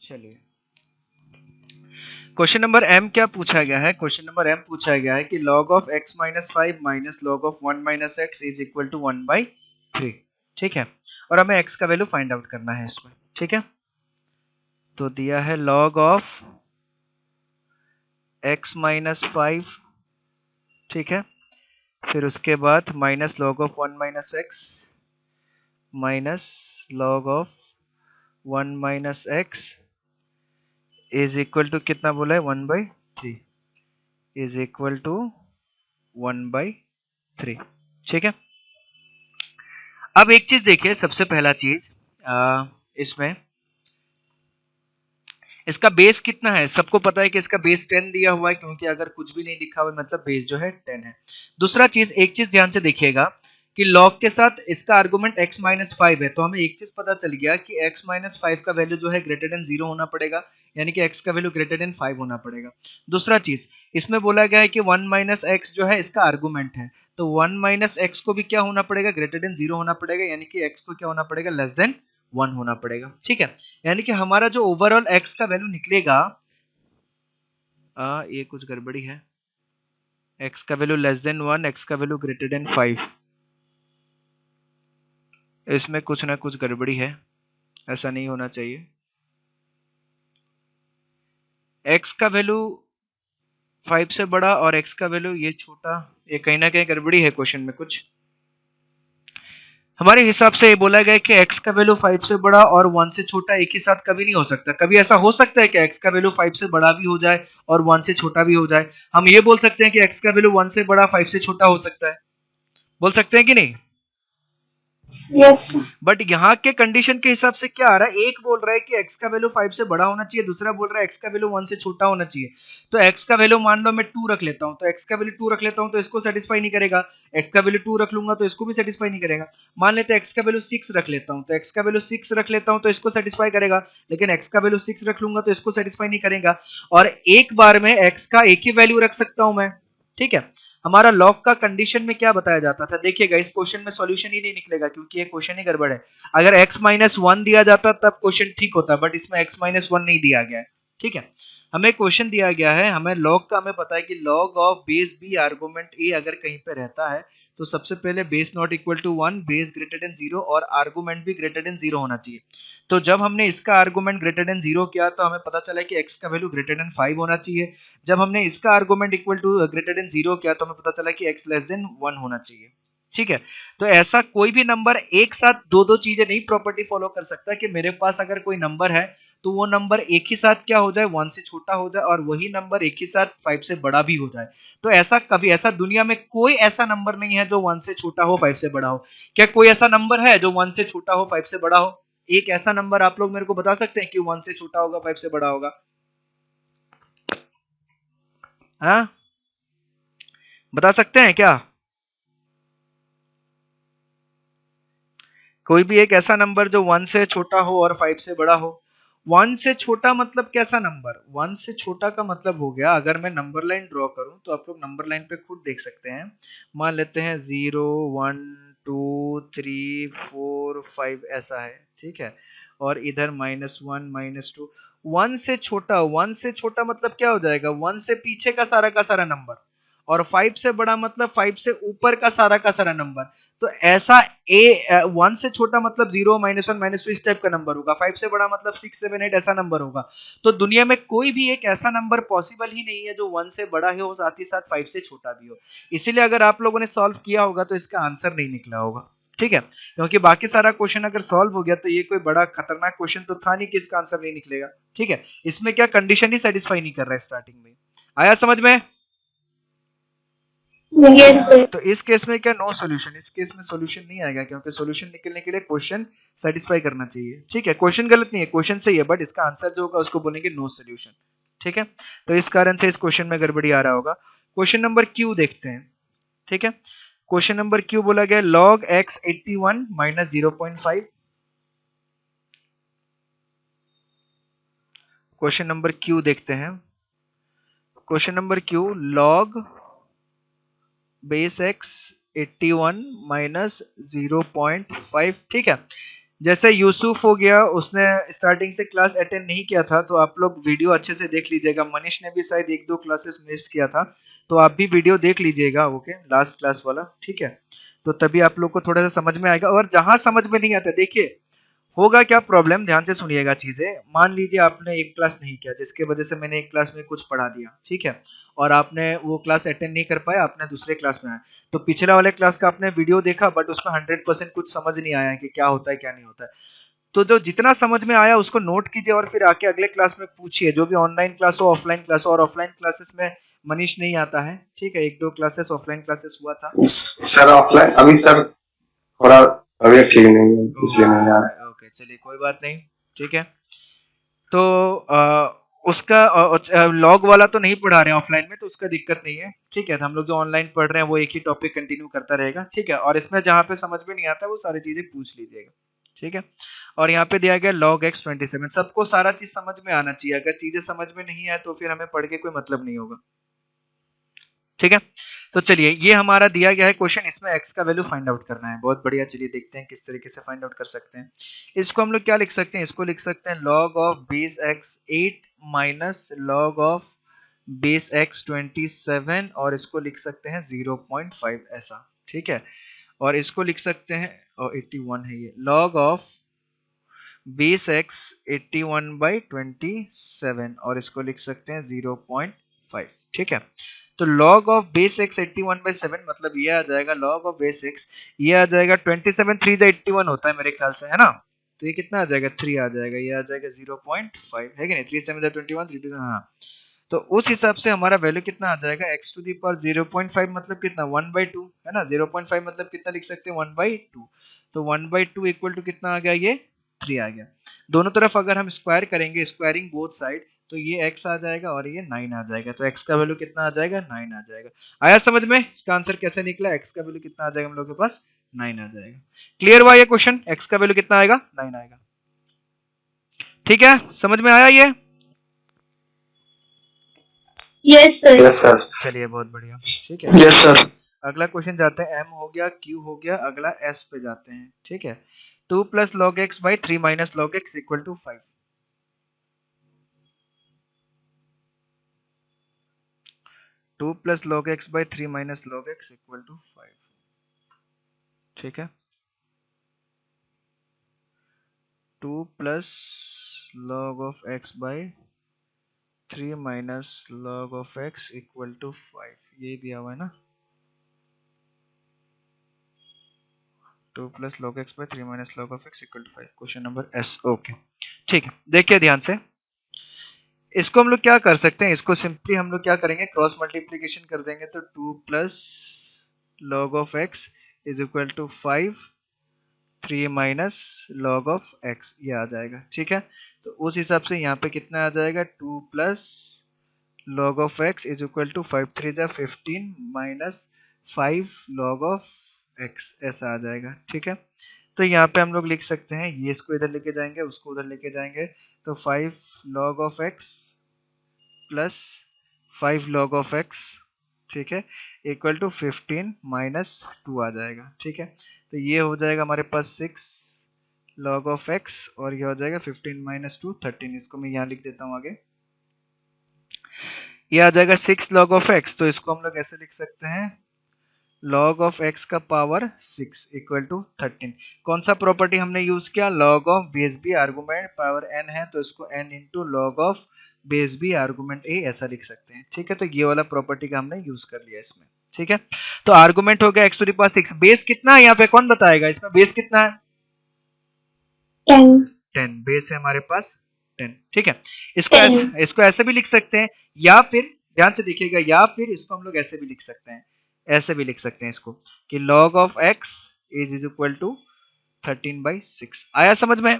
चलिए question number M क्या पूछा गया है। क्वेश्चन नंबर एम पूछा गया है कि log of x minus 5 minus log of 1 minus x is equal to 1/3। ठीक है, और हमें x का वैल्यू फाइंड आउट करना है इसमें। ठीक है, तो दिया है log ऑफ x माइनस 5, ठीक है, फिर उसके बाद minus log of 1 minus x minus log of 1 minus x is equal to कितना बोला है 1/3 इज इक्वल टू 1/3। ठीक है, अब एक चीज देखिए, सबसे पहला चीज इसमें इसका बेस कितना है। सबको पता है कि इसका बेस 10 दिया हुआ है, क्योंकि अगर कुछ भी नहीं लिखा हुआ मतलब बेस जो है 10 है। दूसरा चीज, एक चीज ध्यान से देखिएगा कि log के साथ इसका आर्गुमेंट x माइनस 5 है, तो हमें एक चीज पता चल गया कि x माइनस 5 का वैल्यू जो है ग्रेटर देन 0 होना पड़ेगा, यानी कि x का वैल्यू ग्रेटर देन 5 होना पड़ेगा। दूसरा चीज, इसमें बोला गया है कि 1 माइनस एक्स जो है इसका आर्गुमेंट है, तो 1 माइनस एक्स को भी क्या होना पड़ेगा, ग्रेटर देन 0 होना पड़ेगा, यानी कि x को क्या होना पड़ेगा, लेस देन 1 होना पड़ेगा। ठीक है, यानी कि हमारा जो ओवरऑल x का वैल्यू निकलेगा, ये कुछ गड़बड़ी है, x का वैल्यू लेस देन 1, x का वैल्यू ग्रेटर देन 5, इसमें कुछ ना कुछ गड़बड़ी है, ऐसा नहीं होना चाहिए। x का वैल्यू 5 से बड़ा और x का वैल्यू ये छोटा, ये कहीं ना कहीं गड़बड़ी है क्वेश्चन में कुछ। हमारे हिसाब से ये बोला गया है कि x का वैल्यू 5 से बड़ा और 1 से छोटा एक ही साथ कभी नहीं हो सकता। कभी ऐसा हो सकता है कि x का वैल्यू 5 से बड़ा भी हो जाए और 1 से छोटा भी हो जाए। हम ये बोल सकते हैं कि x का वैल्यू 1 से बड़ा 5 से छोटा हो सकता है, बोल सकते हैं कि नहीं। यस बट यहाँ के कंडीशन के हिसाब से क्या आ रहा है, एक बोल रहा है कि x का वैल्यू 5 से बड़ा होना चाहिए, दूसरा बोल रहा है x का वैल्यू 1 से छोटा होना चाहिए। तो x का वैल्यू मान लो मैं 2 रख लेता हूँ, तो x का वैल्यू 2 रख लेता हूँ तो इसको सेटिस्फाई नहीं करेगा। x का वैल्यू 2 रख लूंगा तो इसको भी सेटिस्फाई नहीं करेगा। मान लेते हैं x का वैल्यू 6 रख लेता हूँ, तो x का वैल्यू 6 रख लेता हूँ तो इसको सेटिस्फाई करेगा, लेकिन x का वैल्यू 6 रख लूंगा तो इसको सेटिस्फाई नहीं करेगा। और एक बार में x का एक ही वैल्यू रख सकता हूं मैं। ठीक है, हमारा लॉग का कंडीशन में क्या बताया जाता था, देखिएगा इस क्वेश्चन में सॉल्यूशन ही नहीं निकलेगा, क्योंकि ये क्वेश्चन ही गड़बड़ है। अगर x माइनस 1 दिया जाता तब क्वेश्चन ठीक होता, बट इसमें x माइनस 1 नहीं दिया गया है। ठीक है, हमें क्वेश्चन दिया गया है, हमें लॉग का हमें पता है कि log of base B argument A अगर कहीं पे रहता है तो सबसे पहले base not equal to 1, base greater than 0 और आर्गुमेंट भी ग्रेटर देन 0 होना चाहिए। तो जब हमने इसका आर्गुमेंट ग्रेटर देन 0 किया तो हमें पता चला कि x का वैल्यू ग्रेटर देन 5 होना चाहिए। जब हमने इसका argument equal to greater than 0 किया तो हमें पता चला कि x लेस देन 1 होना चाहिए। ठीक है, तो ऐसा कोई भी नंबर एक साथ दो दो चीजें नहीं प्रॉपर्टी फॉलो कर सकता कि मेरे पास अगर कोई नंबर है तो वो नंबर एक ही साथ क्या हो जाए, 1 से छोटा हो जाए, और वही नंबर एक ही साथ 5 से बड़ा भी हो जाए। तो ऐसा कभी, ऐसा दुनिया में कोई ऐसा नंबर नहीं है जो 1 से छोटा हो 5 से बड़ा हो। क्या कोई ऐसा नंबर है जो 1 से छोटा हो 5 से बड़ा हो? एक ऐसा नंबर आप लोग मेरे को बता सकते हैं कि 1 से छोटा होगा 5 से बड़ा होगा? हाँ, बता सकते हैं क्या कोई भी एक ऐसा नंबर जो 1 से छोटा हो और 5 से बड़ा हो? 1 से छोटा मतलब कैसा नंबर? 1 से छोटा का मतलब हो गया, अगर मैं नंबर लाइन ड्रॉ करूं तो आप लोग नंबर लाइन पे खुद देख सकते हैं। मान लेते हैं 0 1 2 3 4 5 ऐसा है। ठीक है, और इधर -1 -2। 1 से छोटा, 1 से छोटा मतलब क्या हो जाएगा, 1 से पीछे का सारा नंबर, और 5 से बड़ा मतलब 5 से ऊपर का सारा नंबर। तो ऐसा ए 1 से छोटा मतलब 0 -1 -2 इस टाइप का नंबर होगा, 5 से बड़ा मतलब 6 7 8 ऐसा नंबर होगा। तो दुनिया में कोई भी एक ऐसा नंबर पॉसिबल ही नहीं है जो 1 से बड़ा हो साथ ही साथ 5 से छोटा भी हो। इसीलिए अगर आप लोगों ने सॉल्व किया होगा तो इसका आंसर नहीं निकला होगा। ठीक है, क्योंकि बाकी सारा क्वेश्चन अगर सॉल्व हो गया तो ये कोई बड़ा खतरनाक क्वेश्चन तो था नहीं कि इसका आंसर नहीं निकलेगा। ठीक है, इसमें क्या कंडीशन ही सेटिस्फाई नहीं कर रहा है स्टार्टिंग में। आया समझ में? यस सर तो इस केस में क्या नो सॉल्यूशन, इस केस में सॉल्यूशन नहीं आएगा, क्योंकि सॉल्यूशन निकलने के लिए क्वेश्चन सेटिस्फाई करना चाहिए। ठीक है, क्वेश्चन गलत नहीं है, क्वेश्चन सही है, बट इसका आंसर जो होगा उसको बोलेंगे नो सॉल्यूशन। ठीक है, तो इस कारण से इस क्वेश्चन में गड़बड़ी आ रहा होगा। क्वेश्चन नंबर क्यू देखते हैं। ठीक है, क्वेश्चन नंबर क्यू बोला गया log x 81 minus 0.5। Question number Q देखते हैं। Question number Q log base x 81 minus 0.5। ठीक है, जैसे यूसुफ हो गया, उसने स्टार्टिंग से क्लास अटेंड नहीं किया था, तो आप लोग वीडियो अच्छे से देख लीजिएगा। मनीष ने भी शायद 1-2 क्लासेस मिस किया था, तो आप भी वीडियो देख लीजिएगा, ओके, लास्ट क्लास वाला, ठीक है? तो तभी आप लोग को थोड़ा सा समझ में आएगा। और जहां समझ में नहीं आता, देखिए होगा क्या प्रॉब्लम, ध्यान से सुनिएगा चीजें। मान लीजिए आपने एक क्लास नहीं किया, जिसके वजह से मैंने एक क्लास में कुछ पढ़ा दिया, ठीक है, और आपने वो क्लास अटेंड नहीं कर पाया, आपने दूसरे क्लास में आए, तो पिछला वाले क्लास का आपने वीडियो देखा, बट उसमें 100% कुछ समझ नहीं आया कि क्या होता है क्या नहीं होता है। तो जो जितना समझ में आया उसको नोट कीजिए, और फिर आके अगले क्लास में पूछिए, जो भी ऑनलाइन क्लास हो, ऑफलाइन क्लास हो। और ऑफलाइन क्लासेस में मनीष नहीं आता है, ठीक है, 1-2 क्लासेस ऑफलाइन क्लासेस हुआ था। सर ऑफलाइन अभी सर थोड़ा तबीयत ठीक नहीं है इसलिए नहीं आ रहा। ओके, चलिए कोई बात नहीं, ठीक है। तो उसका लॉग वाला तो नहीं पढ़ा रहे हैं ऑफलाइन में, तो उसका दिक्कत नहीं है, ठीक है। तो हम लोग जो ऑनलाइन पढ़ रहे हैं वो एक ही टॉपिक कंटिन्यू करता रहेगा, ठीक है। और इसमें जहाँ पे समझ में नहीं आता वो सारी चीजें पूछ लीजिएगा, ठीक है। और यहाँ पे दिया गया log x27, सबको सारा चीज समझ में आना चाहिए। अगर चीजें समझ में नहीं आए तो फिर हमें पढ़ के कोई मतलब नहीं होगा, ठीक है। तो चलिए, ये हमारा दिया गया है क्वेश्चन, इसमें x का वैल्यू फाइंड आउट करना है। बहुत बढ़िया, चलिए देखते हैं किस तरीके से फाइंड आउट कर सकते हैं। इसको हम लोग क्या लिख सकते हैं, इसको लिख सकते हैं log of base x 8 minus log of base x 27, और इसको लिख सकते हैं 0.5 ऐसा, ठीक है। और इसको लिख सकते हैं, और 81 है ये, log ऑफ बेस x 81/27, और इसको लिख सकते हैं 0.5, ठीक है। तो log ऑफ बेस x 81/7 मतलब ये आ जाएगा log ऑफ बेस x, ये आ जाएगा 27, 3 81 होता है मेरे ख्याल से, है ना? तो ये कितना आ जाएगा, 3 आ जाएगा, ये आ जाएगा 0.5, है कि नहीं? 3 7 21, 3 2, हाँ। तो उस हिसाब से हमारा वैल्यू कितना आ जाएगा, x टू दी पावर 0.5 मतलब कितना, 1/2, है ना? 0.5 मतलब कितना लिख सकते हैं, 1/2। तो 1/2 इक्वल टू कितना आ गया, ये 3 आ गया। दोनों तरफ अगर हम स्क्वायर करेंगे, स्क्वायरिंग बोथ साइड, तो ये x आ जाएगा और ये 9 आ जाएगा। तो x का वैल्यू कितना आ जाएगा, 9 आ जाएगा। आया समझ में इसका आंसर कैसे निकला? x का वैल्यू कितना आ जाएगा हम लोग के पास, 9 आ जाएगा। क्लियर हुआ ये क्वेश्चन? x का वैल्यू कितना आएगा, 9 आएगा, ठीक है। समझ में आया ये? Yes, sir. Yes sir. चलिए बहुत बढ़िया, ठीक है। Yes sir. अगला क्वेश्चन जाते हैं, m हो गया, q हो गया, अगला s पे जाते हैं, ठीक है। 2 plus log x by 3 minus log x equal to 5। 2 plus log x by 3 minus log x equal to 5, ठीक है। 2 plus log of x by 3 minus log of x equal to 5, ये दिया हुआ है ना। 2 plus log x by 3 minus log of x equal to 5, question number s, okay, ठीक है। देखिए ध्यान से, इसको हम लोग क्या कर सकते हैं, इसको सिंपली हम लोग क्या करेंगे, क्रॉस मल्टीप्लीकेशन कर देंगे। तो 2 plus log of x is equal to 5, 3 minus log of x, ये आ जाएगा, ठीक है। तो उस हिसाब से यहाँ पे कितना आ जाएगा, 2 plus log of x is equal to 5 3 जा 15 माइनस 5 log of x, ऐसा आ जाएगा, ठीक है। तो यहाँ पे हम लोग लिख सकते हैं, ये इसको इधर लेके जाएंगे, उसको उधर लेके जाएंगे, तो 5 log of x plus 5 log of x, ठीक है, इक्वल टू 15 माइनस 2 आ जाएगा, ठीक है। तो ये हो जाएगा हमारे पास 6 log of x, और ये हो जाएगा 15 माइनस 2 13, इसको मैं यहाँ लिख देता हूँ आगे, ये आ जाएगा 6 log of x। तो इसको हम लोग ऐसे लिख सकते हैं, log of x का पावर 6 इक्वल टू 13। कौन सा प्रॉपर्टी हमने यूज किया, log of base B argument power n है, तो इसको n into log of base B argument a ऐसा लिख सकते हैं, ठीक है। तो ये वाला प्रॉपर्टी का हमने यूज कर लिया इसमें, ठीक है। तो आर्गुमेंट हो गया x to the power 6, base कितना है यहाँ पे कौन बताएगा, इसमें बेस कितना है, 10. 10 बेस है हमारे पास, 10, ठीक है। इसको ऐसे भी लिख सकते हैं, या फिर ध्यान से देखिएगा, या फिर इसको हम लोग ऐसे भी लिख सकते हैं, ऐसे भी लिख सकते हैं इसको, कि log of x is equal to 13/6। आया समझ में?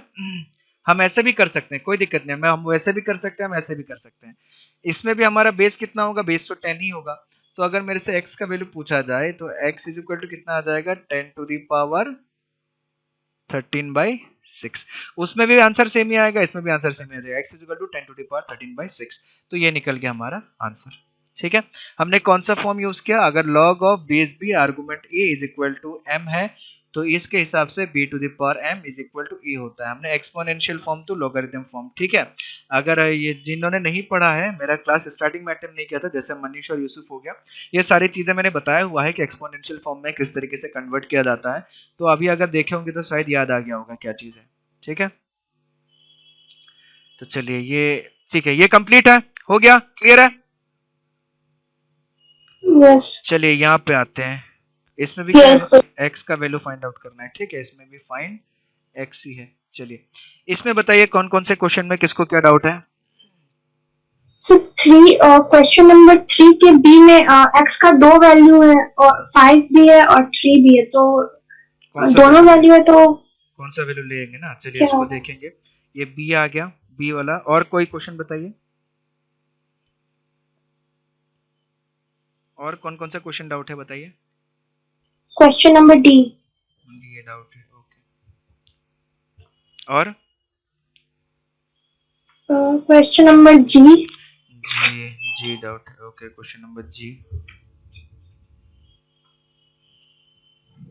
हम ऐसे भी कर सकते हैं, कोई दिक्कत नहीं है, हम वैसे भी कर सकते हैं, हम ऐसे भी कर सकते हैं। इसमें भी हमारा बेस कितना होगा, बेस तो 10 ही होगा। तो अगर मेरे से x का वैल्यू पूछा जाए, तो x इज इक्वल टू कितना आ जाएगा, 10 टू द पावर 13/6। उसमें भी आंसर सेम ही आएगा, इसमें भी आंसर सेम ही आ जाएगा, x is equal to 10 to the power 13/6। तो ये निकल गया हमारा आंसर, ठीक है। हमने कौन सा फॉर्म यूज किया, अगर log of base B argument a is equal to m है, तो इसके हिसाब से b to the power m is equal to e होता है। हमने exponential form to logarithm form, ठीक है। अगर ये जिन्होंने नहीं पढ़ा है, मेरा क्लास स्टार्टिंग में अटेम्प्ट नहीं किया था, जैसे मनीष और यूसुफ हो गया, ये सारी चीजें मैंने बताया हुआ है कि एक्सपोनेंशियल फॉर्म में किस तरीके से कन्वर्ट किया जाता है। तो अभी अगर देखे होंगे तो शायद याद आ गया होगा क्या चीज है, ठीक है। तो चलिए ये ठीक है, ये कंप्लीट है, हो गया, क्लियर है। Yes. चलिए यहाँ पे आते हैं, इसमें भी Yes, क्या sir. है, x का वैल्यू फाइंड आउट करना है, ठीक है। इसमें भी फाइंड x ही है। चलिए इसमें बताइए कौन कौन से क्वेश्चन में किसको क्या डाउट है। So क्वेश्चन नंबर 3 के बी में x का 2 वैल्यू है और 5 भी है और 3 भी है, तो कौन सा दोनों वैल्यू, वैल्यू है तो कौन सा वैल्यू लेंगे ना। चलिए क्या इसको होगा? देखेंगे, ये b आ गया, b वाला। और कोई क्वेश्चन बताइए, और कौन कौन सा क्वेश्चन डाउट है बताइए। Question number D. ये डाउट है, ओके। और क्वेश्चन नंबर जी। जी डाउट है, ओके। क्वेश्चन नंबर जी,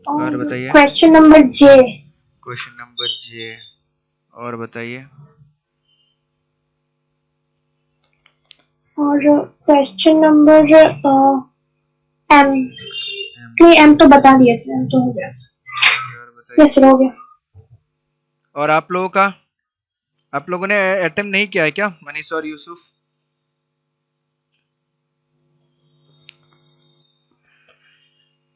और बताइए। Question number J. Question number जे, और बताइए। और क्वेश्चन नंबर एम। नहीं, एम तो बता दिया था, एम तो हो गया। और बताइए। यस, हो गया। और आप लोगों का, आप लोगों ने अटेम्प्ट नहीं किया है क्या, मनीष और यूसुफ।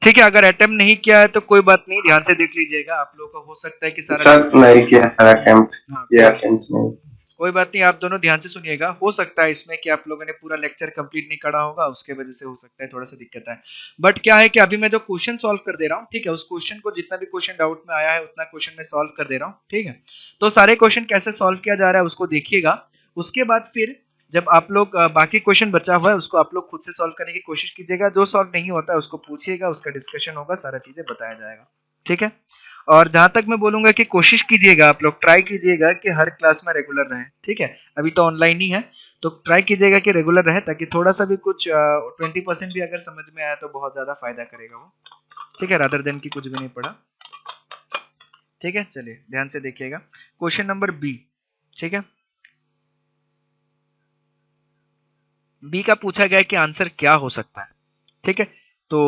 ठीक है, अगर अटेम्प्ट नहीं किया है तो कोई बात नहीं, ध्यान से देख लीजिएगा। आप लोगों का हो सकता है कि सारा सर नहीं किया सर अटेम्प्ट, हाँ, ये अटेम्प्ट नहीं। कोई बात नहीं, आप दोनों ध्यान से सुनिएगा। हो सकता है इसमें कि आप लोगों ने पूरा लेक्चर कंप्लीट नहीं करा होगा, उसके वजह से हो सकता है थोड़ा सा दिक्कत है। बट क्या है कि अभी मैं जो क्वेश्चन सॉल्व कर दे रहा हूँ, ठीक है, उस क्वेश्चन को जितना भी क्वेश्चन डाउट में आया है उतना क्वेश्चन मैं सॉल्व कर दे रहा हूँ, ठीक है। तो सारे क्वेश्चन कैसे सॉल्व किया जा रहा है उसको देखिएगा। उसके बाद फिर जब आप लोग बाकी क्वेश्चन बचा हुआ है उसको आप लोग खुद से सॉल्व करने की कोशिश कीजिएगा। जो सॉल्व नहीं होता है उसको पूछिएगा, उसका डिस्कशन होगा, सारा चीजें बताया जाएगा, ठीक है। और जहां तक मैं बोलूंगा कि कोशिश कीजिएगा, आप लोग ट्राई कीजिएगा कि हर क्लास में रेगुलर रहें, ठीक है। अभी तो ऑनलाइन ही है, तो ट्राई कीजिएगा कि रेगुलर रहे, ताकि थोड़ा सा भी कुछ 20% भी अगर समझ में आया तो बहुत ज्यादा फायदा करेगा वो, ठीक है, रादर देन की कुछ भी नहीं पड़ा, ठीक है। चलिए ध्यान से देखिएगा, क्वेश्चन नंबर बी, ठीक है। बी का पूछा गया है कि आंसर क्या हो सकता है, ठीक है। तो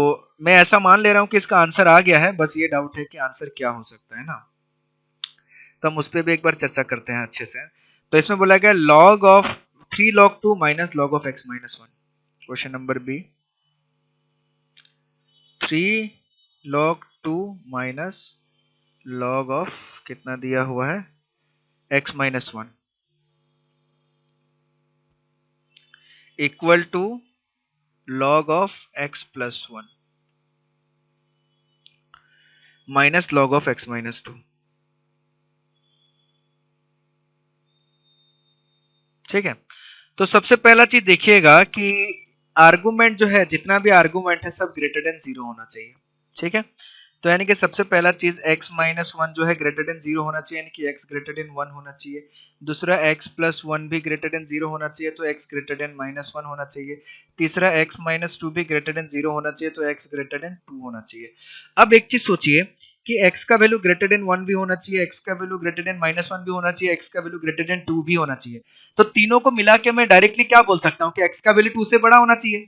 मैं ऐसा मान ले रहा हूं कि इसका आंसर आ गया है, बस ये डाउट है कि आंसर क्या हो सकता है ना। तो हम उस पर भी एक बार चर्चा करते हैं अच्छे से। तो इसमें बोला गया log of 3 log 2 minus log of x minus 1। Question number b, 3 log 2 minus log of कितना दिया हुआ है x minus 1 equal to log of x plus 1 minus log of x minus 2, ठीक है। तो सबसे पहला चीज देखिएगा कि आर्गुमेंट जो है, जितना भी आर्गुमेंट है सब ग्रेटर देन 0 होना चाहिए, ठीक है। तो यानी कि सबसे पहला चीज x माइनस 1 जो है ग्रेटर देन 0 होना चाहिए, यानी कि x ग्रेटर देन 1 होना चाहिए। दूसरा x प्लस 1 भी ग्रेटर देन 0 होना चाहिए, तो x ग्रेटर देन माइनस 1 होना चाहिए। तीसरा x माइनस 2 भी ग्रेटर देन 0 होना चाहिए, तो x ग्रेटर देन 2 होना चाहिए। अब एक चीज सोचिए कि x का वैल्यू ग्रेटर देन 1 भी होना चाहिए, x का वैल्यू ग्रेटर देन माइनस 1 भी होना चाहिए, x का वैल्यू ग्रेटर देन 2 भी होना चाहिए। तो तीनों को मिला के मैं डायरेक्टली क्या बोल सकता हूँ कि x का वैल्यू 2 से बड़ा होना चाहिए,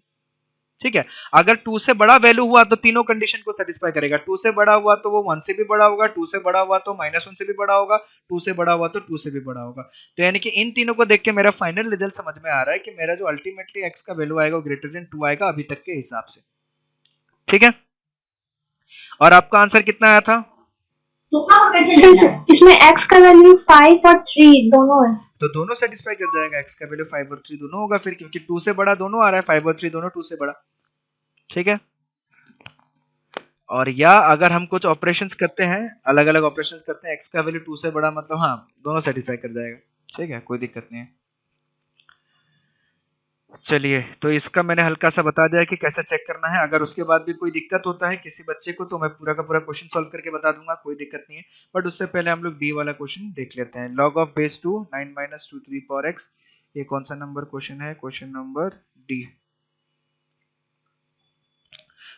ठीक है। अगर 2 से बड़ा वैल्यू हुआ तो तीनों कंडीशन को सेटिस्फाई करेगा। 2 से बड़ा हुआ तो वो 1 से भी बड़ा होगा, 2 से बड़ा हुआ तो माइनस 1 से भी बड़ा होगा, 2 से बड़ा हुआ तो 2 से भी बड़ा होगा। तो यानी कि इन तीनों को देख के मेरा फाइनल रिजल्ट समझ में आ रहा है कि मेरा जो अल्टीमेटली x का वैल्यू आएगा वो ग्रेटर देन 2 आएगा अभी तक के हिसाब से, ठीक है। और आपका आंसर कितना आया था। इसमें x का वैल्यू 5 और 3 दोनों है। तो दोनों सेटिस्फाई कर जाएगा, x का वैल्यू 5 और 3 दोनों होगा फिर, क्योंकि 2 से बड़ा दोनों आ रहा है, 5 और 3 दोनों 2 से बड़ा, ठीक है। और या अगर हम कुछ ऑपरेशंस करते हैं, अलग अलग ऑपरेशंस करते हैं, x का वैल्यू 2 से बड़ा, मतलब हाँ दोनों सेटिस्फाई कर जाएगा, ठीक है, कोई दिक्कत नहीं है। चलिए तो इसका मैंने हल्का सा बता दिया कि कैसे चेक करना है। अगर उसके बाद भी कोई दिक्कत होता है किसी बच्चे को तो मैं पूरा का पूरा क्वेश्चन सॉल्व करके बता दूंगा, कोई दिक्कत नहीं है। बट उससे पहले हम लोग डी वाला क्वेश्चन देख लेते हैं। log of base 2 9 minus 2 3 power x, ये कौन सा नंबर क्वेश्चन है, question number D.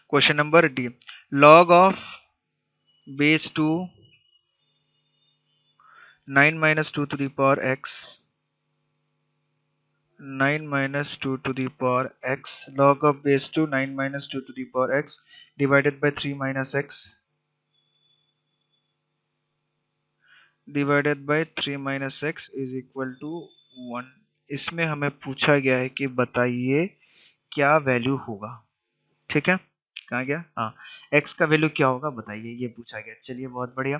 Question number D, log of base 2 9 minus 2 to the power x 9 minus 2 to the power x log of base 2 9 minus 2 to the power x divided by 3 minus x divided by 3 minus x is equal to 1। इसमें हमें पूछा गया है कि बताइए क्या value होगा। ठीक है, कहाँ गया, हाँ, x का वैल्यू क्या होगा बताइए, ये पूछा गया। चलिए बहुत बढ़िया,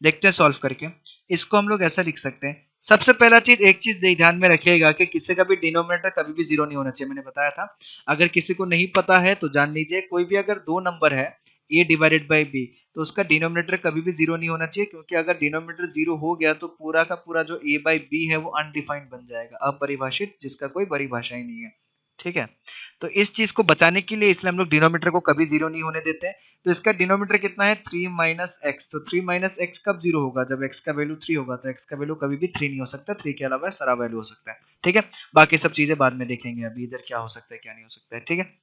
देखते हैं सॉल्व करके। इसको हम लोग ऐसा लिख सकते हैं, सबसे पहला चीज, एक चीज ध्यान में रखिएगा कि किसी का भी डिनोमिनेटर कभी भी जीरो नहीं होना चाहिए, मैंने बताया था। अगर किसी को नहीं पता है तो जान लीजिए, कोई भी अगर दो नंबर है a डिवाइडेड बाई b तो उसका डिनोमिनेटर कभी भी जीरो नहीं होना चाहिए, क्योंकि अगर डिनोमिनेटर जीरो हो गया तो पूरा का पूरा जो a बाई b है वो अनडिफाइंड बन जाएगा, अपरिभाषित, जिसका कोई परिभाषा ही नहीं है। ठीक है, तो इस चीज को बचाने के लिए इसलिए हम लोग डिनोमिनेटर को कभी जीरो नहीं होने देते हैं। तो इसका डिनोमिनेटर कितना है 3 माइनस एक्स, तो 3 माइनस एक्स कब जीरो होगा, जब x का वैल्यू 3 होगा, तो x का वैल्यू कभी भी 3 नहीं हो सकता, 3 के अलावा सारा वैल्यू हो सकता है। ठीक है, बाकी सब चीजें बाद में देखेंगे, अभी इधर क्या हो सकता है क्या नहीं हो सकता है। ठीक है,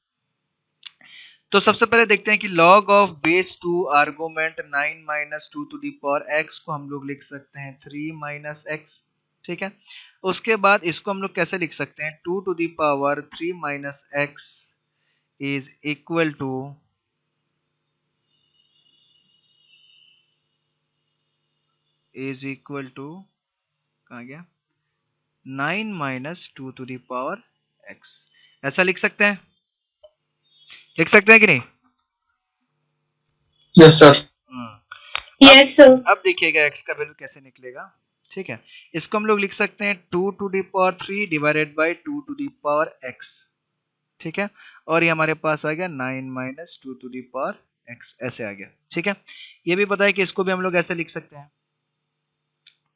तो सबसे पहले देखते हैं कि log of base 2 argument 9 minus 2 to the power x को हम लोग लिख सकते हैं 3 माइनस x। ठीक है, उसके बाद इसको हम लोग कैसे लिख सकते हैं, 2 to the power 3 minus x is equal to कहाँ गया 9 minus 2 to the power x, ऐसा लिख सकते हैं, लिख सकते हैं कि नहीं? Yes sir. Yes sir. अब देखिएगा x का वैल्यू कैसे निकलेगा। ठीक है, इसको हम लोग लिख सकते हैं 2 to the power 3 divided by 2 to the power x। ठीक है, और ये हमारे पास आ गया 9 minus 2 to the power x, ऐसे आ गया। ठीक है, ये भी पता है कि इसको भी हम लोग ऐसे लिख सकते हैं।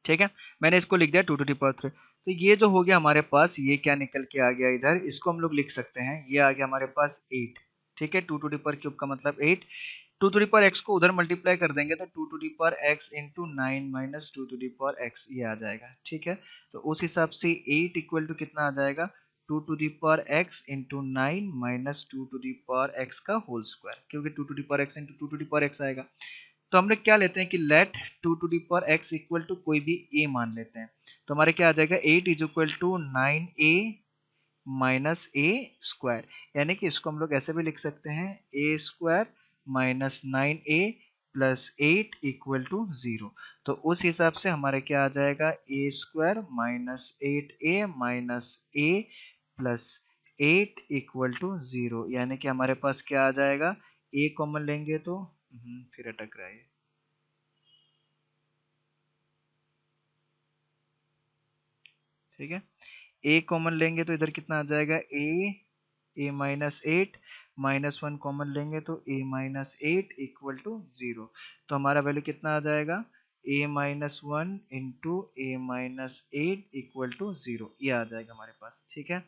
ठीक है, मैंने इसको लिख दिया 2 टू दी पावर 3, तो ये जो हो गया हमारे पास, ये क्या निकल के आ गया इधर, इसको हम लोग लिख सकते हैं, ये आ गया हमारे पास 8। ठीक है, 2 टू दी पावर क्यूब का मतलब 8, 2 टू दी पावर x को उधर मल्टीप्लाई कर देंगे तो 2 to the power x into 9 minus 2 to the power x ये आ जाएगा। ठीक है, तो उस हिसाब से 8 इक्वल टू कितना आ जाएगा, 2 to the power x into 9 minus 2 to the power x का होल स्क्वायर, क्योंकि 2 to the power x into 2 to the power x आएगा। तो हम लोग क्या लेते हैं कि let 2 to the power x equal to कोई भी a मान लेते हैं, तो हमारे क्या आ जाएगा 8 is equal to 9a minus a square, यानी कि इसको हम लोग ऐसे भी लिख सकते हैं a square minus 9a plus 8 equal to 0। तो उस हिसाब से हमारे क्या आ जाएगा a square minus 8a minus a plus 8 equal to 0, यानी कि हमारे पास क्या आ जाएगा, a कॉमन लेंगे तो फिर अटक रहा है। ठीक है, a कॉमन लेंगे तो इधर कितना आ जाएगा a माइनस 8 माइनस 1 कॉमन लेंगे तो a माइनस 8 इक्वल टू 0। तो हमारा वैल्यू कितना आ जाएगा a minus 1 into a minus 8 equal to 0, ये आ जाएगा हमारे पास। ठीक है,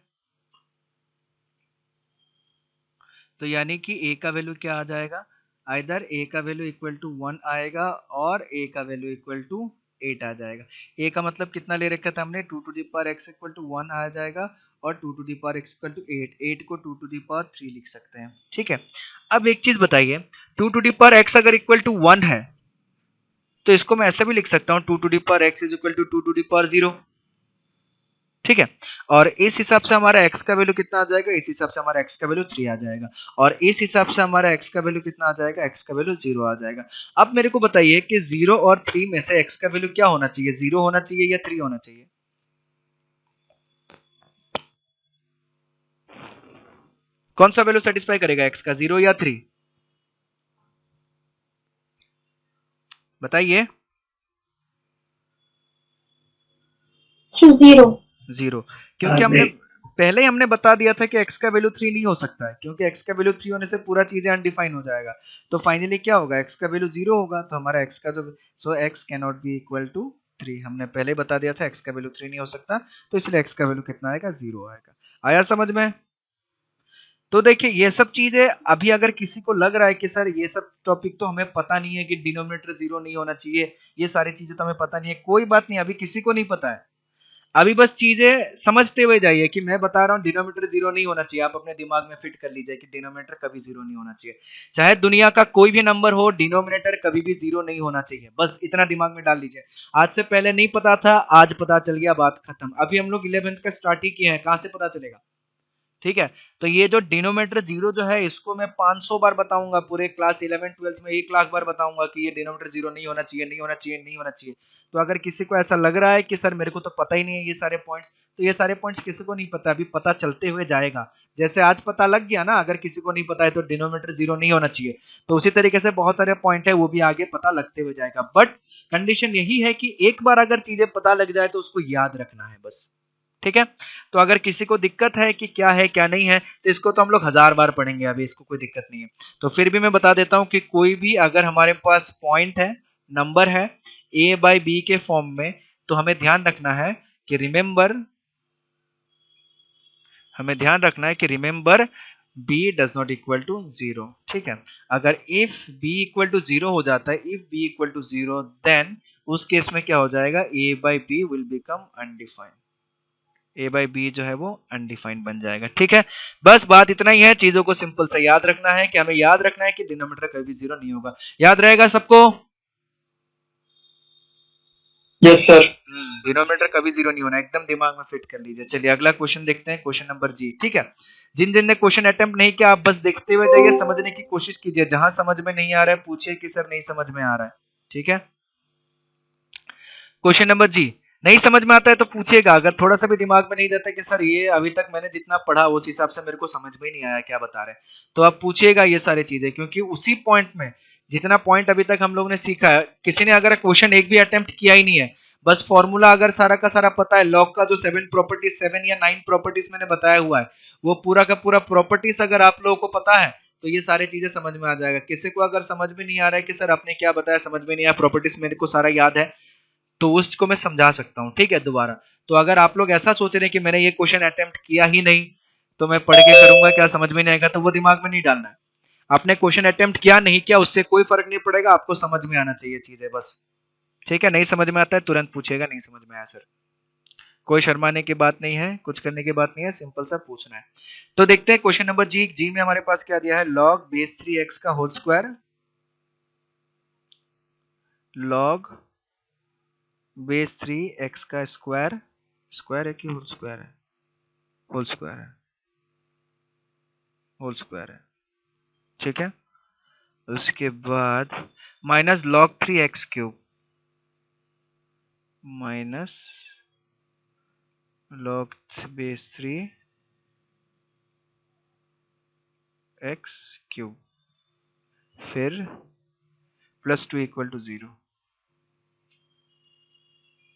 तो यानी कि a का वैल्यू क्या आ जाएगा, आइदर a का वैल्यू इक्वल टू 1 आएगा और a का वैल्यू इक्वल टू 8 आ जाएगा। a का मतलब कितना ले रखा था हमने, 2 to the power x equal to 1 आ जाएगा और 2 to the power x equal to 8, 8 को 2 टू दी पावर 3 लिख सकते हैं। ठीक है, अब एक चीज बताइए, 2 टू दी पावर x अगर इक्वल टू 1 है तो इसको मैं ऐसे भी लिख सकता हूँ 2 to the power x is equal to 2 to the power 0। ठीक है, और इस हिसाब से हमारा x का वैल्यू कितना आ जाएगा, इस हिसाब से हमारा x का वैल्यू 3 आ जाएगा, और इस हिसाब से हमारा x का वैल्यू कितना आ जाएगा, x का वैल्यू 0 आ जाएगा। अब मेरे को बताइए कि 0 और 3 में से x का वैल्यू क्या होना चाहिए, 0 होना चाहिए या 3 होना चाहिए? कौन सा वैल्यू सेटिस्फाई करेगा x का, 0 या 3? बताइए। 0 0, क्योंकि हमने पहले ही हमने बता दिया था कि x का वैल्यू 3 नहीं हो सकता है, क्योंकि x का वैल्यू 3 होने से पूरा चीजें अनडिफाइन हो जाएगा। तो फाइनली क्या होगा, x का वैल्यू 0 होगा, तो हमारा x का जो so x can not be equal to 3, हमने पहले ही बता दिया था x का वैल्यू 3 नहीं हो सकता, तो इसलिए x का वैल्यू कितना आएगा, 0 आएगा। आया समझ में? तो देखिए ये सब चीजें, अभी अगर किसी को लग रहा है कि सर ये सब टॉपिक तो हमें पता नहीं है कि डिनोमिनेटर 0 नहीं होना चाहिए, ये सारी चीजें तो हमें पता नहीं है, कोई बात नहीं, अभी किसी को नहीं पता है। अभी बस चीजें समझते हुए जाइए कि मैं बता रहा हूँ डिनोमिनेटर जीरो नहीं होना चाहिए, आप अपने दिमाग में फिट कर लीजिए कि डिनोमिनेटर कभी जीरो नहीं होना चाहिए, चाहे दुनिया का कोई भी नंबर हो डिनोमिनेटर कभी भी जीरो नहीं होना चाहिए, बस इतना दिमाग में डाल लीजिए। आज से पहले नहीं पता था, आज पता चल गया, बात खत्म। अभी हम लोग 11th का स्टार्ट ही किए हैं, कहाँ से पता चलेगा? ठीक है, तो ये जो डिनोमिनेटर जीरो जो है इसको मैं 500 बार बताऊंगा, पूरे क्लास 11th 12th में 1 लाख बार बताऊंगा कि ये डिनोमिनेटर जीरो नहीं होना चाहिए, नहीं होना चाहिए, नहीं होना चाहिए। तो अगर किसी को ऐसा लग रहा है कि सर मेरे को तो पता ही नहीं है ये सारे पॉइंट्स, तो ये सारे पॉइंट्स किसी को नहीं पता, अभी पता चलते हुए जाएगा। जैसे आज पता लग गया ना, अगर किसी को नहीं पता है तो डिनोमिनेटर जीरो नहीं होना चाहिए, तो उसी तरीके से बहुत सारे पॉइंट है वो भी आगे पता लगते हुए जाएगा। बट कंडीशन यही है कि एक बार अगर चीजें पता लग जाए तो उसको याद रखना है बस। ठीक है, तो अगर किसी को दिक्कत है कि क्या है क्या नहीं है, तो इसको तो हम लोग 1000 बार पढ़ेंगे, अभी इसको कोई दिक्कत नहीं है। तो फिर भी मैं बता देता हूं कि कोई भी अगर हमारे पास पॉइंट है, नंबर है a बाई बी के फॉर्म में, तो हमें ध्यान रखना है कि remember b does not equal to zero. ठीक है, अगर if b equal to zero हो जाता है, if b equal to zero, then उस केस में क्या हो जाएगा, a by b will become undefined, a by b जो है वो अनडिफाइंड बन जाएगा। ठीक है, बस बात इतना ही है, चीजों को सिंपल से याद रखना है कि हमें याद रखना है कि डिनोमिनेटर कभी जीरो नहीं होगा। याद रहेगा सबको? Yes sir. डिनोमिनेटर कभी जीरो नहीं होना, एकदम दिमाग में फिट कर लीजिए। चलिए अगला क्वेश्चन देखते हैं, क्वेश्चन नंबर जी। ठीक है, जिन जिन ने क्वेश्चन अटेम्प्ट नहीं किया आप बस देखते हुए जाइए, समझने की कोशिश कीजिए, जहां समझ में नहीं आ रहा है पूछिए कि सर नहीं समझ में आ रहा है। ठीक है, क्वेश्चन नंबर जी, नहीं समझ में आता है तो पूछिएगा, अगर थोड़ा सा भी दिमाग में नहीं जाता कि सर ये अभी तक मैंने जितना पढ़ा उस हिसाब से मेरे को समझ में ही नहीं आया क्या बता रहे हैं, तो आप पूछिएगा ये सारी चीजें, क्योंकि उसी पॉइंट में जितना पॉइंट अभी तक हम लोग ने सीखा है, किसी ने अगर क्वेश्चन एक भी अटेम्प्ट किया ही नहीं है, बस फॉर्मूला अगर सारा का सारा पता है, लॉग का जो 7 या 9 प्रॉपर्टीज मैंने बताया हुआ है, वो पूरा का पूरा प्रॉपर्टीज अगर आप लोगों को पता है तो ये सारी चीजें समझ में आ जाएगा। किसी को अगर समझ में नहीं आ रहा है कि सर आपने क्या बताया समझ में नहीं आया, प्रॉपर्टीज मेरे को सारा याद है, तो उसको मैं समझा सकता हूँ। ठीक है, दोबारा। तो अगर आप लोग ऐसा सोच रहे हैं कि मैंने ये क्वेश्चन अटेम्प्ट किया ही नहीं तो मैं पढ़ के करूंगा क्या, समझ में नहीं आएगा, तो वो दिमाग में नहीं डालना है। आपने क्वेश्चन अटेम्प्ट किया नहीं किया उससे कोई फर्क नहीं पड़ेगा, आपको समझ में आना चाहिए चीजें बस। ठीक है, नहीं समझ में आता है तुरंत पूछेगा नहीं समझ में आया सर, कोई शर्माने की बात नहीं है, कुछ करने की बात नहीं है, सिंपल सा पूछना है। तो देखते हैं क्वेश्चन नंबर जी। जी में हमारे पास क्या दिया है, लॉग बेस 3x का whole square, log base 3x का स्क्वायर, स्क्वायर है कि होल स्क्वायर है, होल स्क्वायर है, होल स्क्वायर है। ठीक है, उसके बाद minus log 3x cube, minus log base 3x cube, फिर plus 2 equal to zero,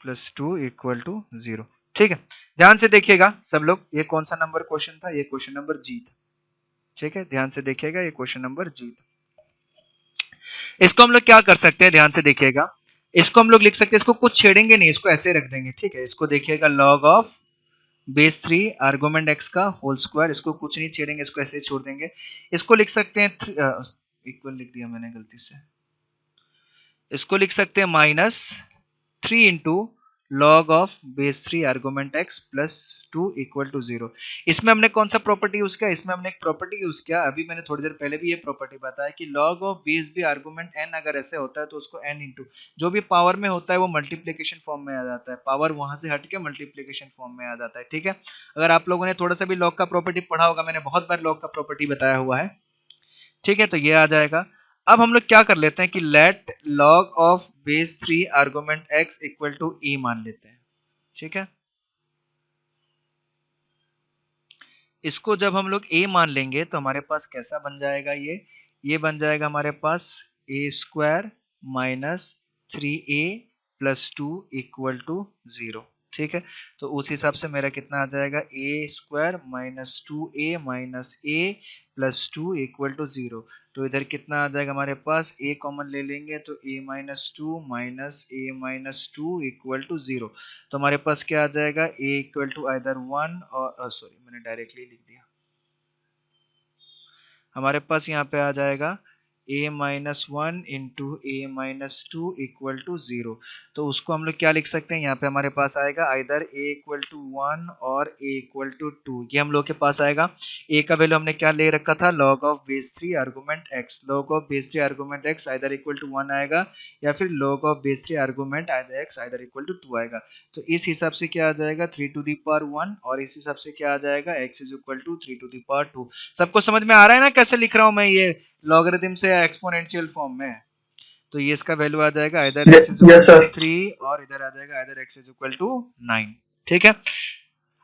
plus 2 equal to zero. ठीक है, ध्यान से देखिएगा सब लोग, ये कौन सा नंबर क्वेश्चन था, ये क्वेश्चन नंबर जी था। ठीक है, ध्यान से देखिएगा, ये क्वेश्चन नंबर जी था। इसको हम लोग क्या कर सकते हैं, ध्यान से देखिएगा, इसको हम लोग लिख सकते हैं, इसको कुछ छेड़ेंगे नहीं, इसको ऐसे रख देंगे। ठीक है, इसको देखिएगा, log of base 3 argument x का होल स्क्वायर, इसको कुछ नहीं छेड़ेंगे, इसको ऐसे ही छोड़ देंगे। इसको लिख सकते हैं इक्वल लिख दिया मैंने गलती से, इसको लिख सकते हैं minus 3 into log of base 3 argument x plus 2 equal to zero. इसमें हमने कौन सा प्रॉपर्टी यूज किया, इसमें हमने एक प्रॉपर्टी यूज किया, अभी मैंने थोड़ी देर पहले भी ये प्रॉपर्टी बताया कि log of base B argument n अगर ऐसे होता है तो उसको n इंटू जो भी पावर में होता है वो मल्टीप्लीकेशन फॉर्म में आ जाता है, पावर वहां से हट के मल्टीप्लीकेशन फॉर्म में आ जाता है। ठीक है, अगर आप लोगों ने थोड़ा सा भी लॉग का प्रॉपर्टी पढ़ा होगा, मैंने बहुत बार लॉग का प्रॉपर्टी बताया हुआ है। ठीक है, तो ये आ जाएगा। अब हम लोग क्या कर लेते हैं कि let log of base 3 argument x equal to e मान लेते हैं। ठीक है, इसको जब हम लोग a मान लेंगे तो हमारे पास कैसा बन जाएगा, ये बन जाएगा हमारे पास a square minus 3a plus 2 equal to zero. ठीक है, तो उस हिसाब से मेरा कितना आ जाएगा, a square minus 2a minus a plus 2 equal to zero. तो इधर कितना आ जाएगा हमारे पास, a कॉमन ले लेंगे तो a minus 2 minus a minus 2 equal to zero. तो हमारे पास क्या आ जाएगा, a इक्वल टू आइदर 1 और सॉरी मैंने डायरेक्टली लिख दिया, हमारे पास यहाँ पे आ जाएगा a minus one into a minus two equal to zero. तो उसको हम लोग क्या लिख सकते हैं, यहाँ पे हमारे पास आएगा either a equal to one और a इक्वल टू टू। ये हम लोग के पास आएगा। a का वैल्यू हमने क्या ले रखा था, log of base 3 argument x। log of base 3 argument x either equal to one आएगा या फिर log of base 3 argument either x either equal to two आएगा। तो इस हिसाब से क्या आ जाएगा 3 टू दी पावर 1 और इस हिसाब से क्या आ जाएगा x is equal to 3 to the power 2। सबको समझ में आ रहा है ना कैसे लिख रहा हूं मैं ये लॉगरिथम से एक्सपोनेंशियल फॉर्म में। तो ये इसका वैल्यू आ जाएगा इधर x is yes equal sir. To 3 और इधर आ जाएगा इधर x इज इक्वल टू 9। ठीक है।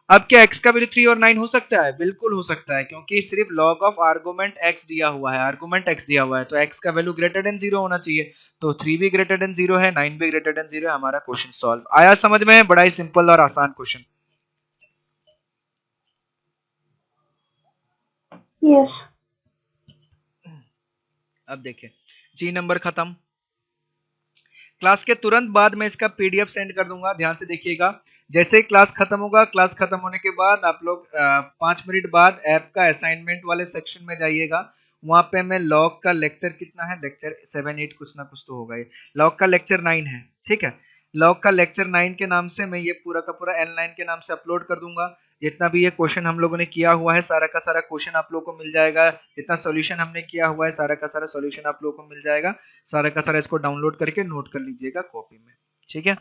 अब क्या x का वैल्यू 3 और 9 हो सकता है, बिल्कुल हो सकता है, क्योंकि सिर्फ log ऑफ आर्गुमेंट x दिया हुआ है, आर्गुमेंट x दिया हुआ है, तो x का वैल्यू ग्रेटर देन 0 होना चाहिए। तो 3 भी ग्रेटर देन 0 है, 9 भी ग्रेटर देन 0 है, हमारा क्वेश्चन सॉल्व। आया समझ में, बड़ा ही सिंपल और आसान क्वेश्चन। यस। अब देखिए जी नंबर खत्म। क्लास के तुरंत बाद मैं इसका पीडीएफ सेंड कर दूंगा, ध्यान से देखिएगा। जैसे ही क्लास खत्म होगा, क्लास खत्म होने के बाद आप लोग 5 मिनट बाद ऐप का असाइनमेंट वाले सेक्शन में जाइएगा। वहां पे मैं लॉग का लेक्चर कितना है, लेक्चर 7 8 कुछ ना कुछ तो होगा, ये लॉग का लेक्चर 9 है। ठीक है, लॉग का लेक्चर 9 के नाम से मैं ये पूरा का पूरा L9 के नाम से अपलोड कर दूंगा। जितना भी ये क्वेश्चन हम लोगों ने किया हुआ है, सारा का सारा क्वेश्चन आप लोगों को मिल जाएगा। जितना सॉल्यूशन हमने किया हुआ है, सारा का सारा सॉल्यूशन आप लोगों को मिल जाएगा। सारा का सारा इसको डाउनलोड करके नोट कर लीजिएगा कॉपी में। ठीक है,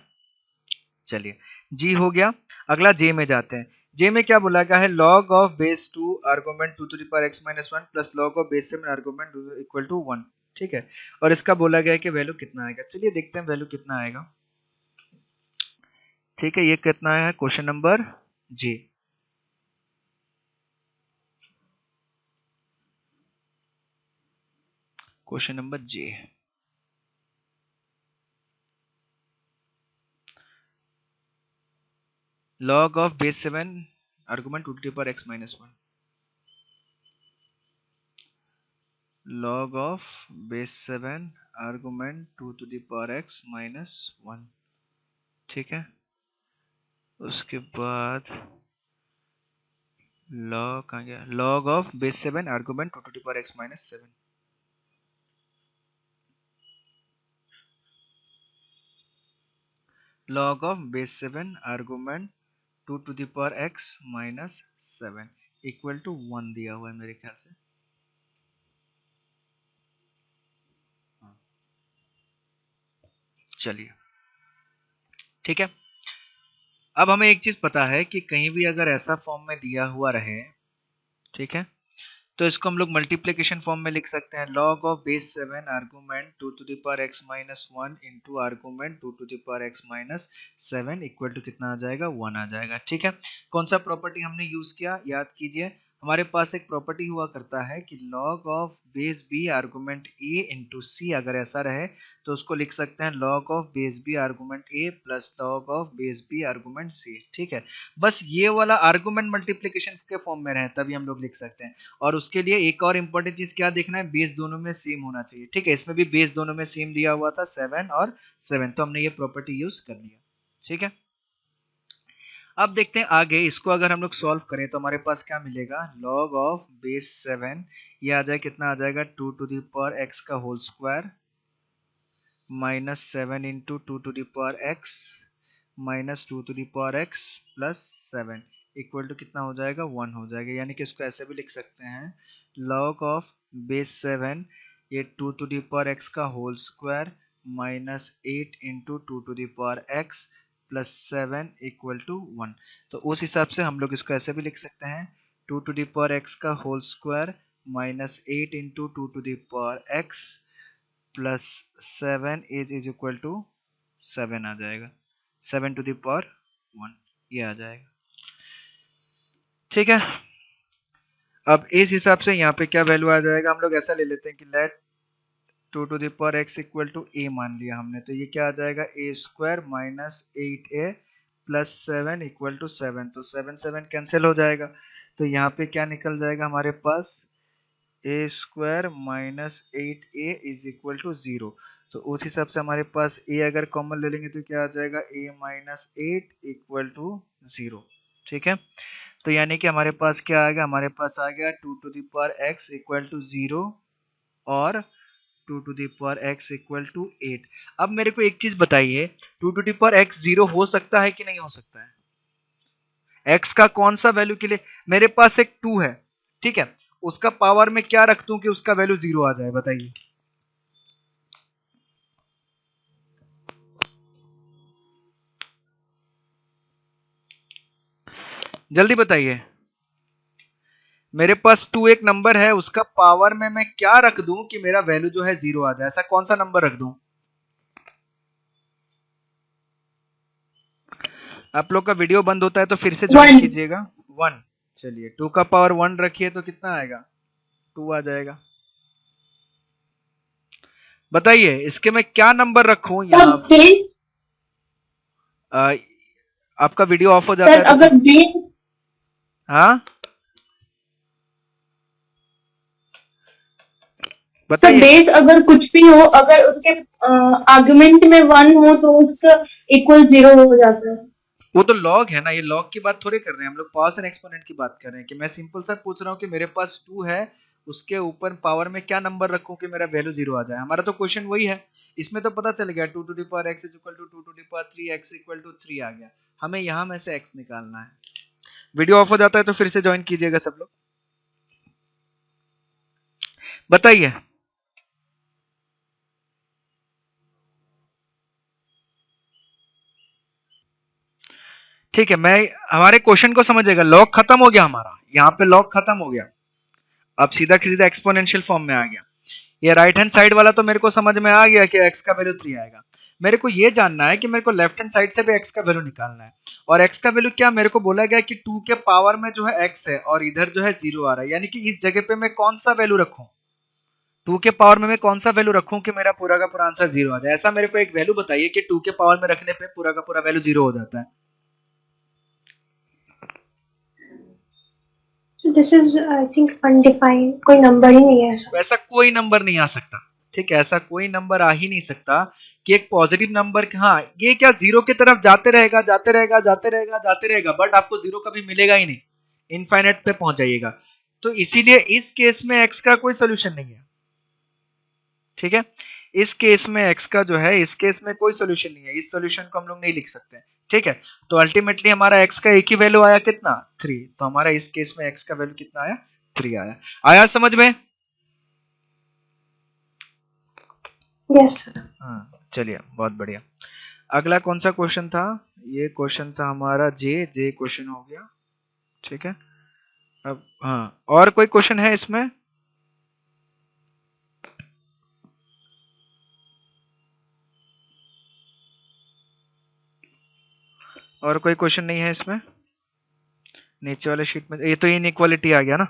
चलिए जी हो गया। अगला जे में जाते हैं। जे में क्या बोला गया है, log of base 2 argument 2 to the power x minus one plus log of base 7 argument equal to 1। ठीक है, और इसका बोला गया है कि वैल्यू कितना आएगा। चलिए देखते हैं वैल्यू कितना आएगा। ठीक है, ये कितना है question number J. Question number J, log of base 7 argument 2 to the power x minus one, log of base 7 argument 2 to the power x minus one. ठीक है, उसके बाद log कहाँ गया, log of base 7 argument 2 to the power x minus 7। log of base 7 argument 2 to the power x minus 7 equal to 1 दिया हुआ है मेरे ख्याल से। चलिए ठीक है, अब हमें एक चीज पता है कि कहीं भी अगर ऐसा फॉर्म में दिया हुआ रहे, ठीक है, तो इसको हम लोग मल्टीप्लिकेशन फॉर्म में लिख सकते हैं। log of base 7 argument 2 to the power x minus one into argument 2 to the power x minus 7 equal to कितना आ जाएगा, 1 आ जाएगा। ठीक है, कौन सा प्रॉपर्टी हमने यूज किया, याद कीजिए। हमारे पास एक प्रॉपर्टी हुआ करता है कि log of base b argument a into C, अगर ऐसा रहे तो उसको लिख सकते हैं log of base b argument a plus log of base b argument c। ठीक है, बस ये वाला आर्गुमेंट मल्टीप्लिकेशन के फॉर्म में रहे तभी हम लोग लिख सकते हैं। और उसके लिए एक और इम्पोर्टेंट चीज क्या देखना है, बेस दोनों में सेम होना चाहिए। ठीक है, इसमें भी बेस दोनों में सेम दिया हुआ था 7 और 7, तो हमने ये प्रॉपर्टी यूज कर लिया। ठीक है, अब देखते हैं आगे। इसको अगर हम लोग सॉल्व करें तो हमारे पास क्या मिलेगा, log ऑफ बेस 7, ये आ जाए कितना आ जाएगा 2 टू द पावर x का whole square minus 7 into 2 to the power x minus 2 to the power x plus 7 equal to कितना हो जाएगा, 1 हो जाएगा। यानी कि इसको ऐसे भी लिख सकते हैं, log ऑफ बेस 7 ये 2 टू द पावर x का whole square minus 8 into 2 to the power x plus 7 equal to 1। तो उस हिसाब से हम लोग इसको ऐसे भी लिख सकते हैं, 2 टू द पावर x का whole square minus 8 into 2 to the power x plus 7 is equal to 7 आ जाएगा, 7 टू द पावर 1 ये आ जाएगा। ठीक है, अब इस हिसाब से यहाँ पे क्या वैल्यू आ जाएगा, हम लोग ऐसा ले लेते हैं कि let 2 to the power x equal to a मान लिया हमने, तो ये क्या आ जाएगा a square minus 8a plus 7 equal to 7। तो 7 7 कैंसिल हो जाएगा, तो यहाँ पे क्या निकल जाएगा हमारे पास, a square minus 8a is equal to 0। तो उस हिसाब से हमारे पास a अगर कॉमन ले लेंगे तो क्या आ जाएगा, a माइनस 8 इक्वल टू 0। ठीक है, तो यानी कि हमारे पास क्या आ गया, हमारे पास आ गया 2 to the power x equal to 0 और 2 to the power x equal to 8। अब मेरे को एक चीज बताइए, 2 टू द पावर x 0 हो सकता है कि नहीं हो सकता है? x का कौन सा वैल्यू के लिए? मेरे पास एक 2 है, ठीक है, उसका पावर में क्या रख दूं कि उसका वैल्यू 0 आ जाए, बताइए। जल्दी बताइए। मेरे पास 2 एक नंबर है, उसका पावर में मैं क्या रख दूं कि मेरा वैल्यू जो है 0 आ जाए? ऐसा कौन सा नंबर रख दूं? आप लोग का वीडियो बंद होता है तो फिर से ज्वाइन 1. कीजिएगा। 1। चलिए 2 का पावर 1 रखिए तो कितना आएगा? 2 आ जाएगा। बताइए इसके मैं क्या नंबर रखूं सर यहाँ? बेस आपका वीडियो ऑफ हो जाता सर है तो अगर फिर बेस हाँ सर बताइए। बेस अगर कुछ भी हो, अगर उसके आर्गुमेंट में 1 हो तो उसका इक्वल 0 हो जाता है। वो तो लॉग है ना, ये लॉग की बात थोड़ी कर रहे हैं हम लोग, पावर्स एंड एक्सपोनेंट की बात कर रहे हैं। कि मैं सिंपल सा पूछ रहा हूँ कि मेरे पास 2 है, उसके ऊपर पावर में क्या नंबर रखूं कि मेरा वैल्यू 0 आ जाए? हमारा तो क्वेश्चन वही है। इसमें तो पता चल गया 2 to the power x equal to 2 to the power 3 x equal to 3 आ गया। हमें यहाँ में से x निकालना है। वीडियो ऑफ हो जाता है तो फिर से ज्वाइन कीजिएगा सब लोग। बताइए। ठीक है, मैं हमारे क्वेश्चन को समझिएगा। लॉग खत्म हो गया हमारा, यहाँ पे लॉग खत्म हो गया, अब सीधा सीधा एक्सपोनेंशियल फॉर्म में आ गया। ये राइट हैंड साइड वाला तो मेरे को समझ में आ गया कि x का वैल्यू 3 आएगा। मेरे को ये जानना है कि मेरे को लेफ्ट हैंड साइड से भी x का वैल्यू निकालना है। और x का वैल्यू क्या मेरे को बोला गया कि 2 के पावर में जो है x है और इधर जो है 0 आ रहा है, यानी कि इस जगह पे मैं कौन सा वैल्यू रखूं? 2 के पावर में मैं कौन सा वैल्यू रखूं कि मेरा पूरा का पूरा आंसर 0 आ जाए? ऐसा मेरे को एक वैल्यू बताइए कि 2 के पावर में रखने पे पूरा का पूरा वैल्यू 0 हो जाता है। This is I think undefined, कोई नंबर ही नहीं है ऐसा। वैसा कोई नंबर नहीं आ सकता, ठीक है, ऐसा कोई नंबर आ ही नहीं सकता कि एक पॉजिटिव नंबर, हाँ ये क्या 0 की तरफ जाते रहेगा जाते रहेगा जाते रहेगा जाते रहेगा, बट आपको 0 कभी मिलेगा ही नहीं, इनफाइनाइट पे पहुंच जाइएगा। तो इसीलिए इस केस में x का कोई सोल्यूशन नहीं है, ठीक है। इस केस में x का जो है, इस केस में कोई सोल्यूशन नहीं है, इस सोल्यूशन को हम लोग नहीं लिख सकते हैं, ठीक है। तो अल्टीमेटली हमारा x का एक ही वैल्यू आया, कितना? 3। तो हमारा इस केस में x का वैल्यू कितना आया? 3 आया। आया समझ में? Yes sir. हाँ चलिए, बहुत बढ़िया। अगला कौन सा क्वेश्चन था? ये क्वेश्चन था हमारा जे क्वेश्चन हो गया, ठीक है। अब हाँ, और कोई क्वेश्चन है इसमें? और कोई क्वेश्चन नहीं है इसमें? नीचे वाले शीट में ये तो इनइक्वालिटी आ गया ना,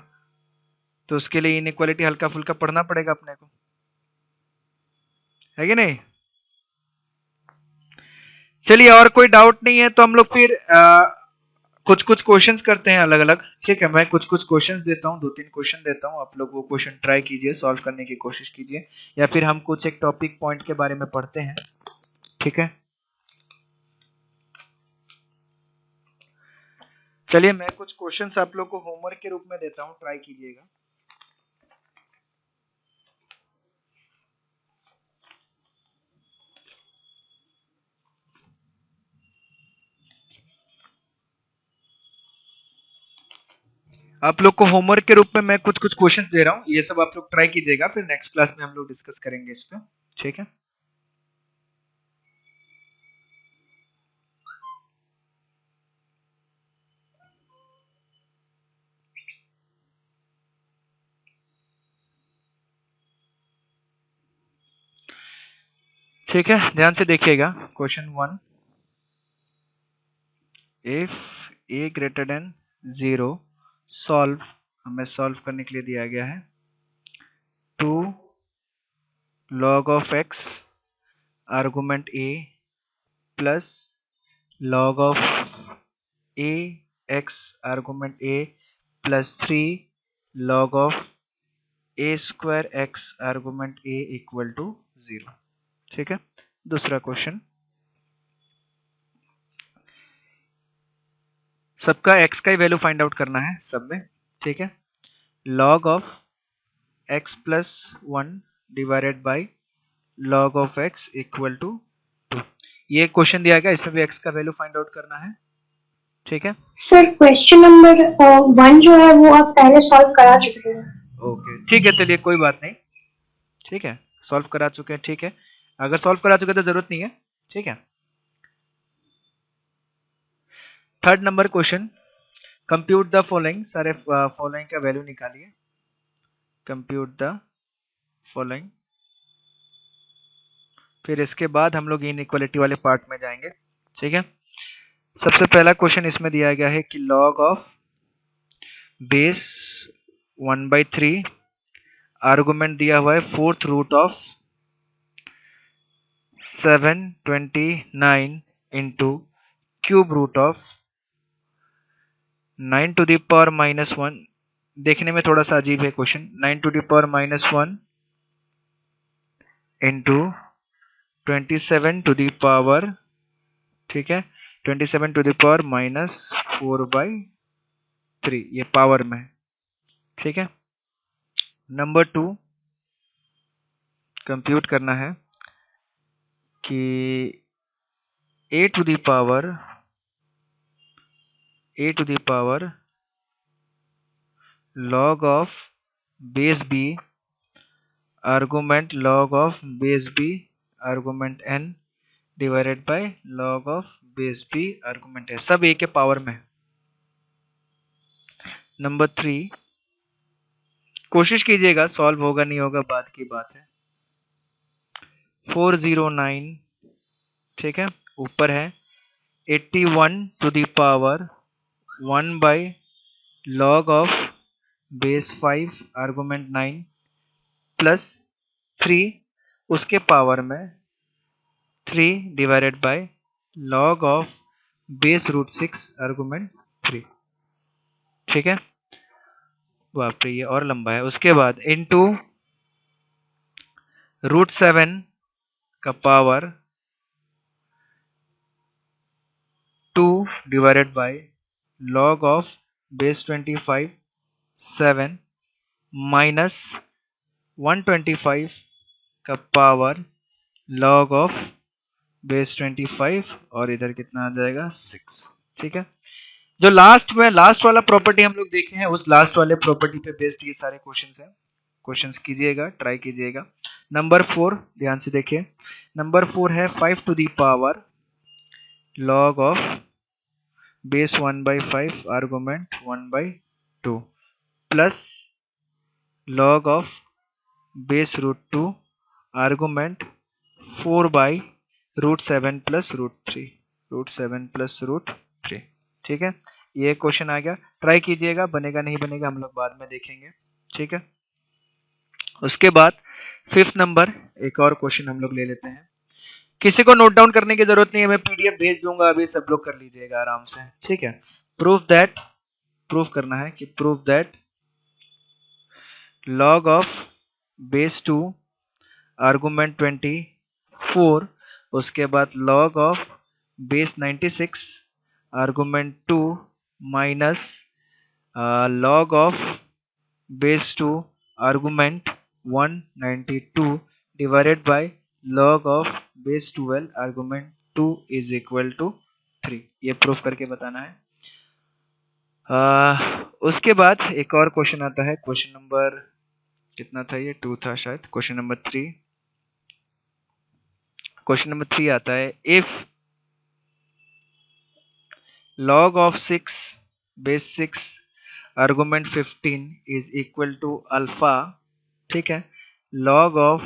तो उसके लिए इनइक्वालिटी हल्का फुल्का पढ़ना पड़ेगा अपने को, है कि नहीं? चलिए, और कोई डाउट नहीं है तो हम लोग फिर कुछ कुछ क्वेश्चंस करते हैं अलग अलग, ठीक है। मैं कुछ कुछ क्वेश्चंस देता हूँ, 2-3 क्वेश्चन देता हूँ, आप लोग वो क्वेश्चन ट्राई कीजिए, सॉल्व करने की कोशिश कीजिए, या फिर हम कुछ एक टॉपिक पॉइंट के बारे में पढ़ते हैं, ठीक है। चलिए मैं कुछ क्वेश्चंस आप लोग को होमवर्क के रूप में देता हूँ, ट्राई कीजिएगा। आप लोग को होमवर्क के रूप में मैं कुछ कुछ क्वेश्चंस दे रहा हूँ, ये सब आप लोग ट्राई कीजिएगा, फिर नेक्स्ट क्लास में हम लोग डिस्कस करेंगे इस पे, ठीक है। ठीक है, ध्यान से देखिएगा। Question 1, if a greater than 0 solve, हमें सॉल्व करने के लिए दिया गया है 2 log of x argument a plus log of a x argument a plus 3 log of a square x argument a equal to 0, ठीक है। दूसरा क्वेश्चन, सबका x का ही वैल्यू फाइंड आउट करना है सब में, ठीक है। log of x plus 1 divided by log of x equal to 2। ये क्वेश्चन दिया गया, इसमें भी x का वैल्यू फाइंड आउट करना है। ठीक है, सर क्वेश्चन नंबर 1 जो है वो आप पहले सॉल्व करा चुके हैं। ओके ठीक है, चलिए कोई बात नहीं। ठीक है, सॉल्व करा चुके हैं, ठीक है। अगर सॉल्व करा चुके तो जरूरत नहीं है। ठीक है, third number question, compute the following, सारे फॉलोइंग का वैल्यू निकालिए। कंप्यूट द फॉलोइंग, फिर इसके बाद हम लोग इनइक्वालिटी वाले पार्ट में जाएंगे। ठीक है, सबसे पहला क्वेश्चन इसमें दिया गया है कि लॉग ऑफ बेस 1/3, आर्गुमेंट दिया हुआ है fourth root of 729 into cube root of 9 to the power -1। देखने में थोड़ा सा अजीब है question, 9 to the power -1 into 27 to the power, ठीक है, 27 टू द पावर -4/3, ये पावर में है। ठीक है, नंबर 2 कंप्यूट करना है कि a to the power log of base b argument log of base b argument n divided by log of base b argument n, सब a के पावर में है। नंबर 3 कोशिश कीजिएगा, सॉल्व होगा नहीं होगा बाद की बात है। 409, ठीक है, ऊपर है 81 to the power 1 by log of base 5 argument 9 plus 3 उसके पावर में 3 divided by log of base root 6 argument 3। ठीक है, बाप रे ये और लंबा है। उसके बाद इनटू रूट 7 का power 2 divided by log of base 25 7 minus 125 का पावर log ऑफ बेस 25 और इधर कितना आ जाएगा 6। ठीक है, जो लास्ट वाला प्रॉपर्टी हम लोग देखे हैं, उस लास्ट वाले प्रॉपर्टी पे बेस्ड ये सारे क्वेश्चंस हैं। क्वेश्चंस कीजिएगा, ट्राई कीजिएगा। नंबर 4 ध्यान से देखिए, नंबर 4 है 5 to the power log of base 1/5 argument 1/2 plus log of base root 2 argument 4/√7 plus √3। ठीक है, ये क्वेश्चन आ गया, ट्राई कीजिएगा, बनेगा नहीं बनेगा हम लोग बाद में देखेंगे। ठीक है, उसके बाद 5th नंबर एक और क्वेश्चन हम लोग ले लेते हैं। किसी को नोट डाउन करने की जरूरत नहीं है, मैं पीडीएफ भेज दूंगा, अभी सब लोग कर लीजिएगा आराम से। ठीक है, प्रूफ करना है कि proof that log of base 2 argument 24, उसके बाद log of base 96 argument 2 minus log of base 2 argument 192 divided by log of base 12 argument 2 is equal to 3। ये प्रूफ करके बताना है। उसके बाद एक और क्वेश्चन आता है, क्वेश्चन नंबर कितना था, ये 2 था शायद। क्वेश्चन नंबर 3 आता है, if log of 6 base 6 argument 15 is equal to alpha, ठीक है, log of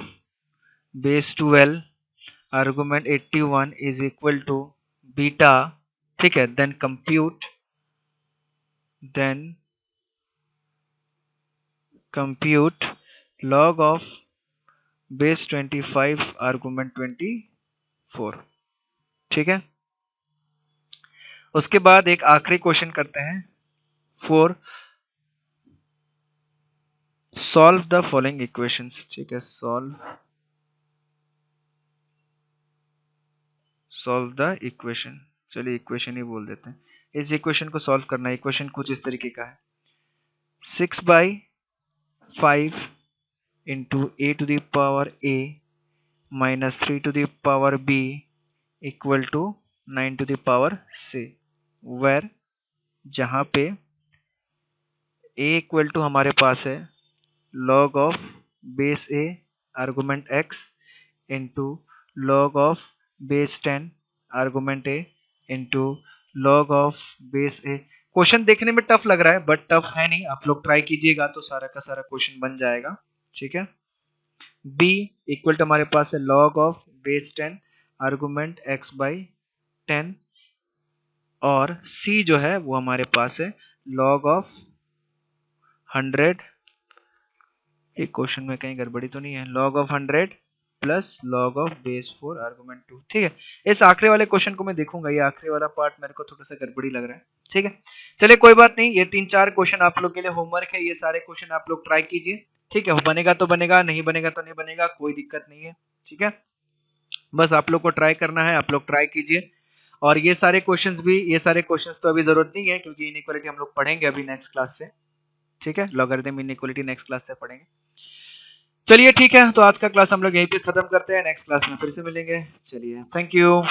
base 12 argument 81 is equal to beta, ठीक है, then compute log of base 25 argument 24। ठीक है, उसके बाद एक आखिरी क्वेश्चन करते हैं 4, सॉल्व द फॉलोइंग इक्वेशंस। ठीक है, सॉल्व द इक्वेशन, चलिए इक्वेशन ही बोल देते हैं। इस इक्वेशन को सॉल्व करना है। इक्वेशन कुछ इस तरीके का है, 6/5 into A to the power A minus 3 to the power B equal to 9 to the power C, where जहाँ पे ए इक्वल टू हमारे पास है log of base A argument x into log of base 10 argument A into log of base A. Question देखने में tough लग रहा है बट टफ है नहीं, आप लोग ट्राई कीजिएगा तो सारा का सारा क्वेश्चन बन जाएगा। ठीक है, b इक्वल टू हमारे पास है log of base 10 argument x by 10 और c जो है वो हमारे पास है log ऑफ 100, एक क्वेश्चन में कहीं गड़बड़ी तो नहीं है, log of 100 plus log of base 4 argument 2। ठीक है, इस आखिरी वाले क्वेश्चन को मैं देखूंगा, ये आखिरी वाला पार्ट मेरे को थोड़ा सा गड़बड़ी लग रहा है। ठीक है, चलिए कोई बात नहीं, ये 3-4 क्वेश्चन आप लोग के लिए होमवर्क है, ये सारे क्वेश्चन आप लोग ट्राई कीजिए। ठीक है, बनेगा तो बनेगा, नहीं बनेगा तो नहीं बनेगा, कोई दिक्कत नहीं है। ठीक है, बस आप लोग को ट्राई करना है, आप लोग ट्राई कीजिए। और ये सारे क्वेश्चंस भी, ये सारे क्वेश्चंस तो अभी जरूरत नहीं है क्योंकि इनइक्वालिटी हम लोग पढ़ेंगे अभी नेक्स्ट क्लास से। ठीक है, लॉगरिथम इनइक्वालिटी नेक्स्ट क्लास से पढ़ेंगे। चलिए ठीक है, तो आज का क्लास हम लोग यहीं पे खत्म करते हैं, नेक्स्ट क्लास में फिर से मिलेंगे। चलिए, थैंक यू।